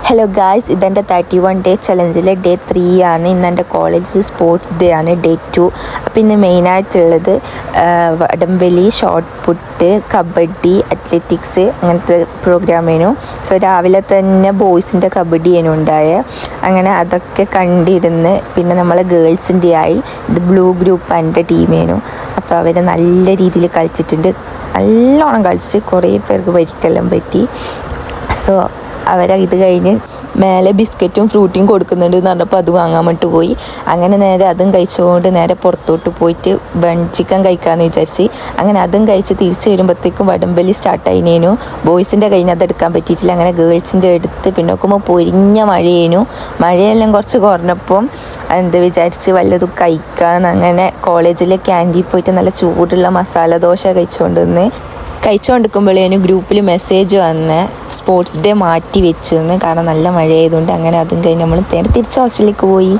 Hello guys, ഇതെൻ്റെ 31 day ചലഞ്ചിലെ day 3 ആണ്. ഇന്ന് എൻ്റെ കോളേജിൽ സ്പോർട്സ് ഡേ ആണ്, ഡേ 2. അപ്പോൾ ഇന്ന് മെയിനായിട്ടുള്ളത് വടംവലി, ഷോട്ട് പുട്ട്, കബഡി, അത്ലറ്റിക്സ് അങ്ങനത്തെ പ്രോഗ്രാമേനു. സോ രാവിലെ തന്നെ ബോയ്സിൻ്റെ കബഡിയേനു ഉണ്ടായത്. അങ്ങനെ അതൊക്കെ കണ്ടിരുന്ന് പിന്നെ നമ്മളെ ഗേൾസിൻ്റെ ആയി. ഇത് ബ്ലൂ ഗ്രൂപ്പ് എൻ്റെ ടീമേനു. അപ്പോൾ അവർ നല്ല രീതിയിൽ കളിച്ചിട്ടുണ്ട്, നല്ലോണം കളിച്ച് കുറേ പേർക്ക് പരിക്കെല്ലാം പറ്റി. സോ അവരെ ഇത് കഴിഞ്ഞ് മേലെ ബിസ്ക്കറ്റും ഫ്രൂട്ടിയും കൊടുക്കുന്നുണ്ട് എന്ന് പറഞ്ഞപ്പോൾ അത് വാങ്ങാൻ വേണ്ടിട്ട് പോയി. അങ്ങനെ നേരെ അതും കഴിച്ചുകൊണ്ട് നേരെ പുറത്തോട്ട് പോയിട്ട് ചിക്കൻ കഴിക്കാമെന്ന് വിചാരിച്ച് അങ്ങനെ അതും കഴിച്ച് തിരിച്ച് വരുമ്പോഴത്തേക്കും വടംവലി സ്റ്റാർട്ടായിനേനു. ബോയ്സിൻ്റെ കയ്യിൽ നിന്ന് അതെടുക്കാൻ പറ്റിയിട്ടില്ല. അങ്ങനെ ഗേൾസിൻ്റെ എടുത്ത് പിന്നെ നോക്കുമ്പോൾ പൊരിഞ്ഞ മഴയേനു. മഴയെല്ലാം കുറച്ച് കുറഞ്ഞപ്പം എന്ത് വിചാരിച്ച് വല്ലതും കഴിക്കാൻ അങ്ങനെ കോളേജിലെ ക്യാൻറ്റീൻ പോയിട്ട് നല്ല ചൂടുള്ള മസാല ദോശ കഴിച്ചുകൊണ്ടിരിക്കുമ്പോഴേനും ഗ്രൂപ്പിൽ മെസ്സേജ് വന്ന് സ്പോർട്സ് ഡേ മാറ്റി വെച്ചെന്ന്. കാരണം നല്ല മഴയായതുകൊണ്ട്. അങ്ങനെ അതും കഴിഞ്ഞ് നമ്മൾ നേരെ തിരിച്ച് ഹോസ്റ്റലിലേക്ക് പോയി.